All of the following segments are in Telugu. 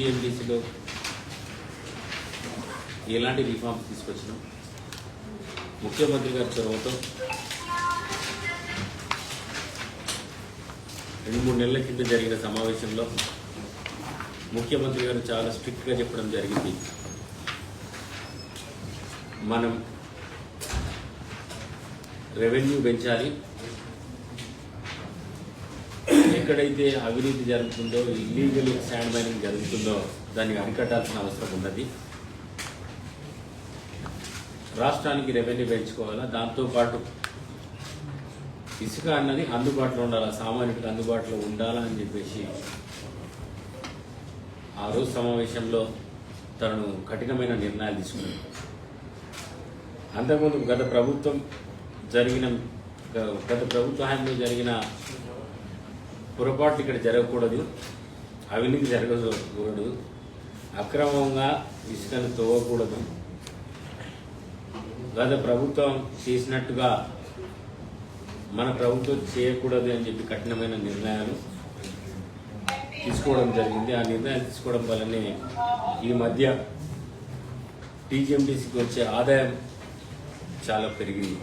టీఎండీసీలో ఎలాంటి రిఫార్మ్స్ తీసుకొచ్చినాం, ముఖ్యమంత్రి గారి చొరవతో 2-3 నెలల కింద జరిగిన సమావేశంలో ముఖ్యమంత్రి గారు చాలా స్ట్రిక్ట్గా చెప్పడం జరిగింది. మనం రెవెన్యూ పెంచాలి, ఎక్కడైతే అవినీతి జరుగుతుందో, ఇల్లీగల్ శాండ్ మైనింగ్ జరుగుతుందో దాన్ని అరికట్టాల్సిన అవసరం ఉన్నది. రాష్ట్రానికి రెవెన్యూ పెంచుకోవాలా, దాంతోపాటు ఇసుక అన్నది అందుబాటులో ఉండాలా, సామాన్యుడికి అందుబాటులో ఉండాలా అని చెప్పేసి ఆ రోజు సమావేశంలో తనను కఠినమైన నిర్ణయాలు తీసుకున్నాడు. అంతకుముందు గత ప్రభుత్వ హయాంలో జరిగిన పొరపాట్లు ఇక్కడ జరగకూడదు, అవినీతి జరగకూడదు, అక్రమంగా ఇసుకను తవ్వకూడదు, గత ప్రభుత్వం చేసినట్టుగా మన ప్రభుత్వం చేయకూడదు అని చెప్పి కఠినమైన నిర్ణయాలు తీసుకోవడం జరిగింది. ఆ నిర్ణయాలు తీసుకోవడం వల్లనే ఈ మధ్య టీజీఎండీసీకి వచ్చే ఆదాయం చాలా పెరిగింది.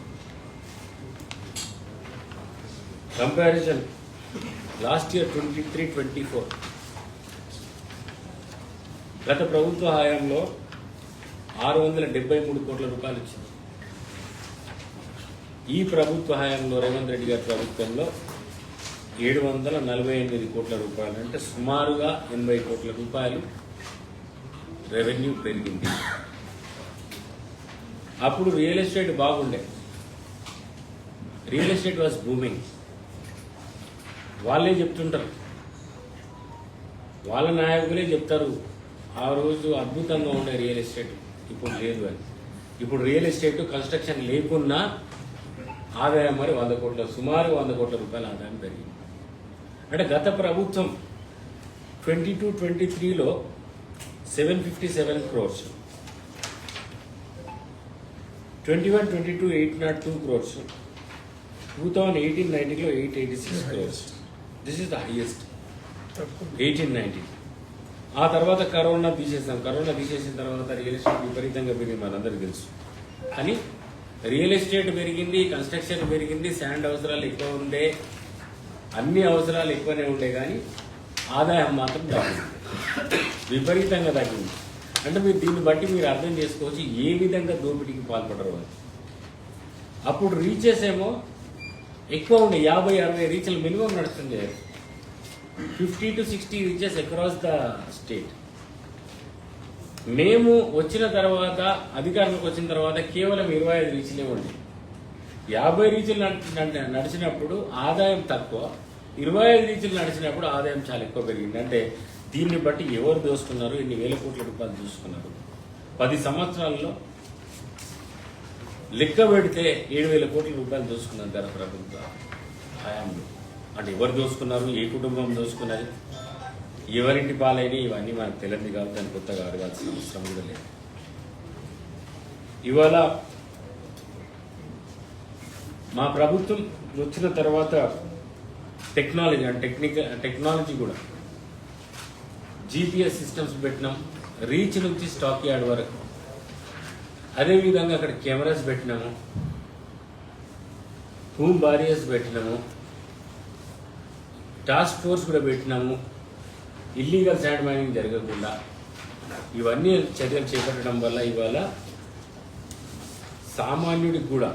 కంపారిజన్ లాస్ట్ ఇయర్ 23-24 గత ప్రభుత్వ హయాంలో 673 కోట్ల రూపాయలు వచ్చింది. ఈ ప్రభుత్వ హయాంలో రేవంత్ రెడ్డి గారి ప్రభుత్వంలో 748 కోట్ల రూపాయలు, అంటే సుమారుగా 80 కోట్ల రూపాయలు రెవెన్యూ పెరిగింది. అప్పుడు రియల్ ఎస్టేట్ బాగుండే, రియల్ ఎస్టేట్ వాజ్ బూమింగ్. వాళ్ళే చెప్తుంటారు, వాళ్ళ నాయకులే చెప్తారు ఆ రోజు అద్భుతంగా ఉండే రియల్ ఎస్టేట్, ఇప్పుడు లేదు అని. ఇప్పుడు రియల్ ఎస్టేట్ కన్స్ట్రక్షన్ లేకున్నా ఆదాయం మరి 100 కోట్ల, సుమారు 100 కోట్ల రూపాయల ఆదాయం పెరిగింది. అంటే గత ప్రభుత్వం 22-23లో 757 crores, 21-22 802 crores, 2018-19లో 886 crores. This is the highest. 18-19 ఆ తర్వాత కరోనా తీసేసాం. కరోనా తీసేసిన తర్వాత రియల్ ఎస్టేట్ విపరీతంగా పెరిగింది, మనందరికీ తెలుసు. కానీ రియల్ ఎస్టేట్ పెరిగింది, కన్స్ట్రక్షన్ పెరిగింది, శాండ్ అవసరాలు ఎక్కువ ఉండే, అన్ని అవసరాలు ఎక్కువనే ఉండే, కానీ ఆదాయం మాత్రం తగ్గింది, విపరీతంగా తగ్గింది. అంటే మీరు దీన్ని బట్టి మీరు అర్థం చేసుకోవచ్చు ఏ విధంగా దోపిడీకి పాల్పడరు అని. అప్పుడు రీచెస్ ఏమో ఎక్కువ ఉండే, 50-60 రీచ్లు మినిమం నడుస్తుంది, 50-60 రీచెస్ అక్రాస్ ద స్టేట్. మేము వచ్చిన తర్వాత, అధికారంలోకి వచ్చిన తర్వాత కేవలం 25 రీచ్లే ఉండే. 50 రీచ్లు నడిచినప్పుడు ఆదాయం తక్కువ, 25 రీచ్లు నడిచినప్పుడు ఆదాయం చాలా ఎక్కువ పెరిగింది. అంటే దీన్ని బట్టి ఎవరు దోసుకున్నారు, ఎన్ని వేల కోట్ల రూపాయలు దోసుకున్నారు. 10 సంవత్సరాల్లో లెక్క పెడితే 7,000 కోట్ల రూపాయలు దోసుకున్నారు గత ప్రభుత్వ హయాంలో. అంటే ఎవరు దోసుకున్నారు, ఏ కుటుంబం దోసుకున్నది, ఎవరింటి పాలైన, ఇవన్నీ మనకు తెలియదు కాబట్టి దాన్ని కొత్తగా అడగాల్సిన అవసరం కూడా లేదు. ఇవాళ మా ప్రభుత్వం వచ్చిన తర్వాత టెక్నాలజీ అంటే టెక్నాలజీ కూడా జీపీఎస్ సిస్టమ్స్ పెట్టినాం, రీచ్ నుంచి స్టాక్ యార్డ్ వరకు. అదేవిధంగా అక్కడ కెమెరాస్ పెట్టినాము, హూమ్ బారియర్స్ పెట్టినాము, టాస్క్ ఫోర్స్ కూడా పెట్టినాము, ఇల్లీగల్ శాండ్ మైనింగ్ జరగకుండా. ఇవన్నీ చర్యలు చేపట్టడం వల్ల ఇవాళ సామాన్యుడికి కూడా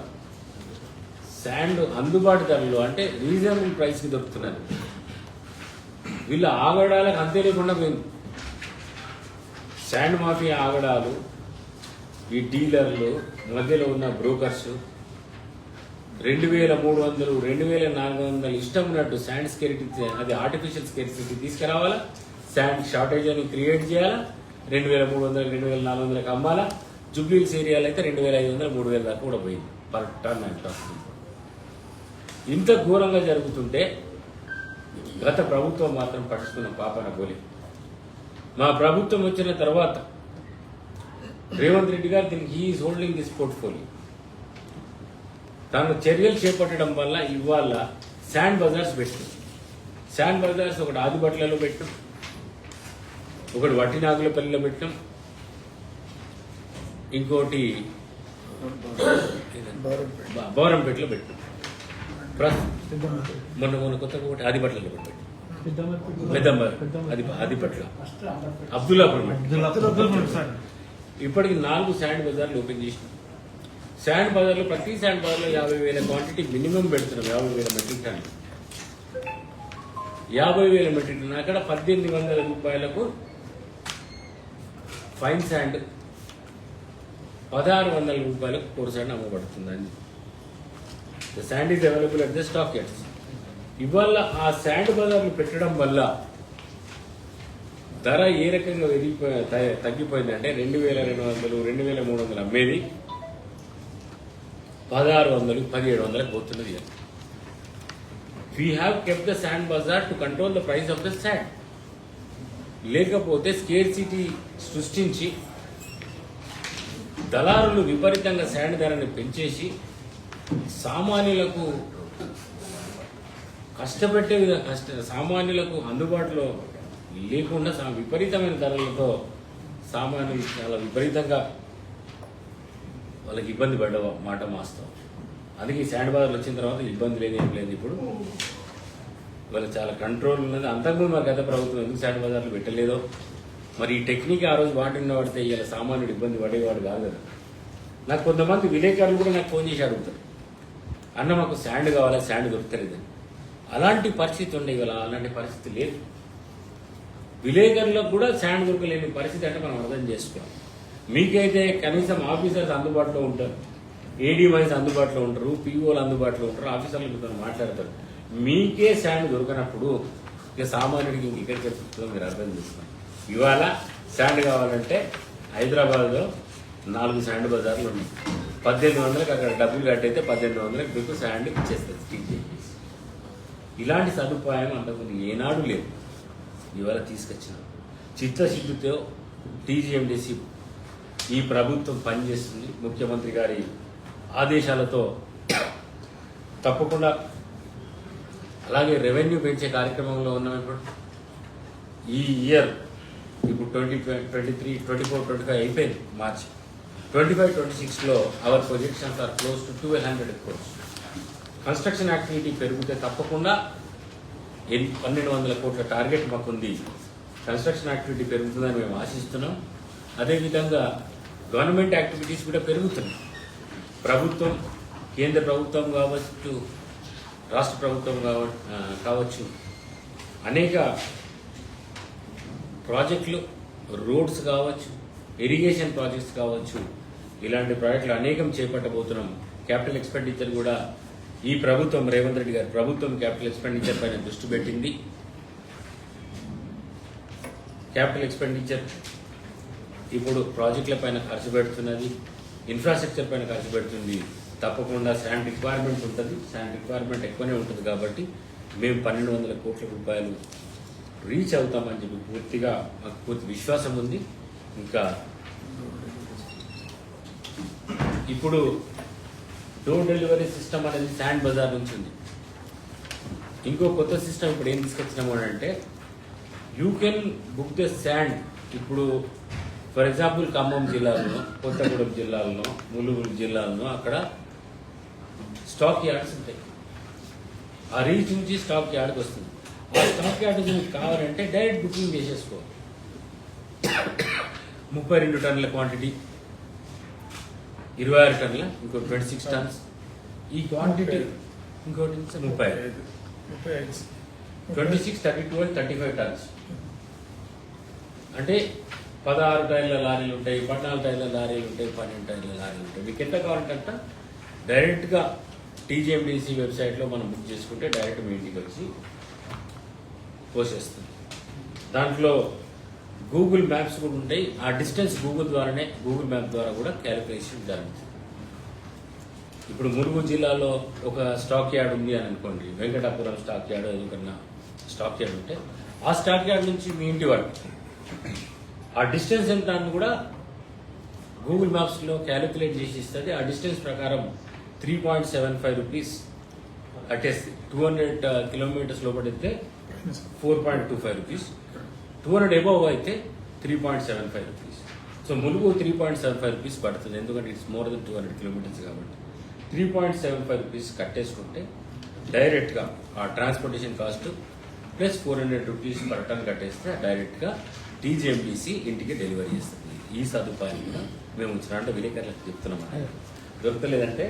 శాండ్ అందుబాటు ధరలో, అంటే రీజనబుల్ ప్రైస్కి దొరుకుతున్నది. వీళ్ళ ఆగడాలకు అంతే లేకుండా పోయింది. శాండ్ మాఫియా ఆగడాలు, ఈ డీలర్లు, మధ్యలో ఉన్న బ్రోకర్స్ 2,300, 2,400 ఇష్టం ఉన్నట్టు శాండ్ స్కేరిటీ, అది ఆర్టిఫిషియల్ స్కేరిటీ తీసుకురావాలా, శాండ్ షార్టేజ్ అని క్రియేట్ చేయాలా, 2,300, 2,400కి అమ్మాలా. జూబ్లీహిల్స్ ఏరియాలో అయితే 2,500, 3,000 దాకా కూడా పోయింది పర్ టన్ అంటే. ఇంత ఘోరంగా జరుగుతుంటే గత ప్రభుత్వం మాత్రం పట్టించుకున్న పాపన పోలే. మా ప్రభుత్వం వచ్చిన తర్వాత రేవంత్ రెడ్డి గారు దీనికి హీఈస్ హోల్డింగ్ దిస్ పోర్ట్ఫోలియో. తాను చర్యలు చేపట్టడం వల్ల ఇవాళ శాండ్ బజార్స్ పెట్టు, శాండ్ బజార్స్ ఒకటి ఆదిబట్లలో పెట్టు, ఒకటి వట్టినాగులపల్లిలో పెట్టినాం, ఇంకోటి బౌరంపేటలో పెట్టినాం, మొన్న కొత్తగా ఒకటి ఆదిపట్లలో పెట్టాం, పెద్దమ్మ ఆదిపట్ల, అబ్దుల్లాపూర్. ఇప్పటికి 4 శాండ్ బజార్లు ఓపెన్ చేసినాం. శాండ్ బజార్లో ప్రతి శాండ్ బజార్లో 50,000 క్వాంటిటీ మినిమం పెడుతున్నాం. 50,000 మెట్రిక్ టన్ను, 50,000 మెట్రిక్ టన్ను. అక్కడ 1,800 రూపాయలకు ఫైన్ శాండ్, 1,600 రూపాయలకు కోర్ శాండ్ అమ్మబడుతుందండి. The sand is available at the stock yards. ఇవాళ ఆ శాండ్ బజార్లు పెట్టడం వల్ల ధర ఏ రకంగా తగ్గిపోయిందంటే 2,200, 2,300 అమ్మేది 1,600, 1,700 పోతున్నది. We have kept the sand bazaar to control the price of the sand. లేకపోతే స్కేర్సిటీ సృష్టించి దళారులు విపరీతంగా శాండ్ ధరని పెంచేసి సామాన్యులకు కష్టపెట్టే విధంగా సామాన్యులకు అందుబాటులో లేకుండా విపరీతమైన ధరలతో సామాన్యులు చాలా విపరీతంగా వాళ్ళకి ఇబ్బంది పడ్డ మాట వాస్తవం. అందుకే ఈ శాండ్ బజార్లు వచ్చిన తర్వాత ఇబ్బంది లేదు, ఏం లేదు. ఇప్పుడు వాళ్ళకి చాలా కంట్రోల్ ఉన్నది. అంతకుముందు మా గత ప్రభుత్వం ఎందుకు శాండ్ బజార్లు పెట్టలేదో మరి ఈ టెక్నిక్ ఆ రోజు వాడితే ఇలా సామాన్యుడు ఇబ్బంది పడేవాడు కాదు కదా. నాకు కొంతమంది విలేకరులు కూడా నాకు ఫోన్ చేసి అడుగుతారు, అన్న మాకు శాండ్ కావాలా, శాండ్ దొరుకుతలేదని. అలాంటి పరిస్థితి ఉండే, ఇవాళ అలాంటి పరిస్థితి లేదు. విలేకరులకు కూడా శాండ్ దొరకలేని పరిస్థితి అంటే మనం అర్థం చేసుకోవాలి. మీకైతే కనీసం ఆఫీసర్స్ అందుబాటులో ఉంటారు, ఏడీ వైస్ అందుబాటులో ఉంటారు, పీఓలు అందుబాటులో ఉంటారు, ఆఫీసర్లతో మాట్లాడతారు. మీకే శాండ్ దొరకనప్పుడు ఇక సామాన్యుడికి ఇంకెక్కడికి వెళ్తుందో మీరు అర్థం చేసుకోండి. ఇవాళ శాండ్ కావాలంటే హైదరాబాద్లో 4 శాండ్ బజార్లు ఉన్నాయి. 1,800కి అక్కడ డబ్బులు కట్టయితే 1,800కి మీకు శాండ్ ఇచ్చేస్తుంది టీజీఎండీసీ. ఇలాంటి సదుపాయం అంతకుముందు ఏనాడు లేదు. ఇవాళ తీసుకొచ్చిన చిత్తశుద్ధితో టీజీఎండీసీ ఈ ప్రభుత్వం పనిచేస్తుంది. ముఖ్యమంత్రి గారి ఆదేశాలతో తప్పకుండా. అలాగే రెవెన్యూ పెంచే కార్యక్రమంలో ఉన్నాం. ఇప్పుడు ఈ ఇయర్ ఇప్పుడు 2023, 24, 25 అయిపోయింది. మార్చ్ 25, 26లో our projections are close to 1,200 crores. Construction activity పెరిగితే తప్పకుండా 1,200 కోట్ల టార్గెట్ మాకుంది. కన్స్ట్రక్షన్ యాక్టివిటీ పెరుగుతుందని మేము ఆశిస్తున్నాం. అదేవిధంగా గవర్నమెంట్ యాక్టివిటీస్ కూడా పెరుగుతున్నాయి. ప్రభుత్వం, కేంద్ర ప్రభుత్వం కావచ్చు, రాష్ట్ర ప్రభుత్వం కావచ్చు, అనేక ప్రాజెక్టులు, రోడ్స్ కావచ్చు, ఇరిగేషన్ ప్రాజెక్ట్స్ కావచ్చు, ఇలాంటి ప్రాజెక్టులు అనేకం చేపట్టబోతున్నాం. క్యాపిటల్ ఎక్స్పెండిచర్ కూడా ఈ ప్రభుత్వం, రేవంత్ రెడ్డి గారి ప్రభుత్వం క్యాపిటల్ ఎక్స్పెండిచర్ పైన దృష్టి పెట్టింది. క్యాపిటల్ ఎక్స్పెండిచర్ ఇప్పుడు ప్రాజెక్టుల పైన ఖర్చు పెడుతున్నది, ఇన్ఫ్రాస్ట్రక్చర్ పైన ఖర్చు పెడుతుంది. తప్పకుండా శాండ్ రిక్వైర్మెంట్ ఉంటుంది, శాండ్ రిక్వైర్మెంట్ ఎక్కువనే ఉంటుంది. కాబట్టి మేము 1,200 కోట్ల రూపాయలు రీచ్ అవుతామని చెప్పి పూర్తిగా మాకు పూర్తి విశ్వాసం ఉంది. ఇంకా ఇప్పుడు డోర్ డెలివరీ సిస్టమ్ అనేది శాండ్ బజార్ నుంచి ఉంది. ఇంకో కొత్త సిస్టమ్ ఇప్పుడు ఏం తీసుకొచ్చినాము అంటే you can book the sand. ఇప్పుడు ఫర్ ఎగ్జాంపుల్ ఖమ్మం జిల్లాలో, కొత్తగూడెం జిల్లాలో, ములుగు జిల్లాలో అక్కడ స్టాక్ యార్డ్స్ ఉంటాయి. ఆ రీచ్ నుంచి స్టాక్ యార్డ్కి వస్తుంది. ఆ స్టాక్ యార్డ్ మీకు కావాలంటే డైరెక్ట్ బుకింగ్ చేసేసుకోవాలి. 32 టన్నుల క్వాంటిటీ, 26 టన్నుల, ఇంకో 26 టన్స్ ఈ క్వాంటిటీ, ఇంకోటి 35, 26, 32 and 35 టన్స్. అంటే 16 టైర్ల లారీలు ఉంటాయి, 14 టైర్ల లారీలు ఉంటాయి, 12 టైర్ల లారీలు ఉంటాయి. మీకు ఎంత కావాలంటే డైరెక్ట్గా టీజీఎండీసీ వెబ్సైట్లో మనం బుక్ చేసుకుంటే డైరెక్ట్ మీ ఇంటికి వచ్చి పోసేస్తుంది. దాంట్లో గూగుల్ మ్యాప్స్ కూడా ఉంటాయి. ఆ డిస్టెన్స్ గూగుల్ మ్యాప్ ద్వారా కూడా క్యాలిక్యులేషన్ జరుగుతుంది. ఇప్పుడు ములుగు జిల్లాలో ఒక స్టాక్ యార్డ్ ఉంది అని అనుకోండి, వెంకటాపురం స్టాక్ యార్డ్, ఏదైనా స్టాక్ యార్డ్ ఉంటే ఆ స్టాక్ యార్డ్ నుంచి మీ ఇంటి వరకు ఆ డిస్టెన్స్ ఎంత అని కూడా గూగుల్ మ్యాప్స్లో క్యాలిక్యులేట్ చేసి ఇస్తుంది. ఆ డిస్టెన్స్ ప్రకారం 3.75 రూపీస్ కట్టేస్తుంది. 200 కిలోమీటర్స్ లోపడితే 4.25 రూపీస్, 200 అబోవ్ అయితే 3.75 రూపీస్. సో ములుగు 3.75 రూపీస్ పడుతుంది, ఎందుకంటే ఇట్స్ మోర్ దెన్ 200 కిలోమీటర్స్ కాబట్టి. 3.75 రూపీస్ కట్టేసుకుంటే డైరెక్ట్గా ఆ transportation cost plus 400 rupees per ton కట్టేస్తే డైరెక్ట్గా టీజీఎండిసి ఇంటికి డెలివరీ చేస్తుంది. ఈ సదుపాయం కూడా మేము ఉంచిన అంటే విలేకరులకు చెప్తున్నాం. దొరకలేదంటే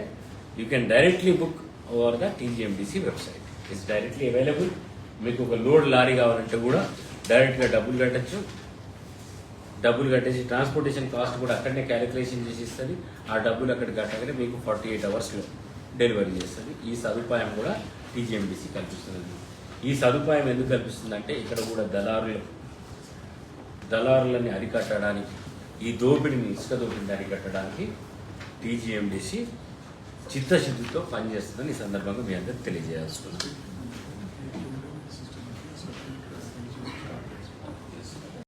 you can directly book over the TGMDC website. It's directly available. మీకు ఒక లోడ్ లారీ కావాలంటే కూడా డైరెక్ట్గా డబ్బులు కట్టచ్చు. డబ్బులు కట్టేసి ట్రాన్స్పోర్టేషన్ కాస్ట్ కూడా అక్కడనే క్యాలిక్యులేషన్ చేసి ఇస్తుంది. ఆ డబ్బులు అక్కడ కట్టగానే మీకు 48 అవర్స్లో డెలివరీ చేస్తుంది. ఈ సదుపాయం కూడా టీజీఎండిసి కల్పిస్తున్నది. ఈ సదుపాయం ఎందుకు కల్పిస్తుందంటే ఇక్కడ కూడా దళారులని అరికట్టడానికి, ఈ దోపిడిని ఇసుక దోపిడిని అరికట్టడానికి టీజీఎండిసి చిత్తశుద్ధితో పనిచేస్తుందని ఈ సందర్భంగా మీ అందరికి తెలియజేయాల్సి ఉంది.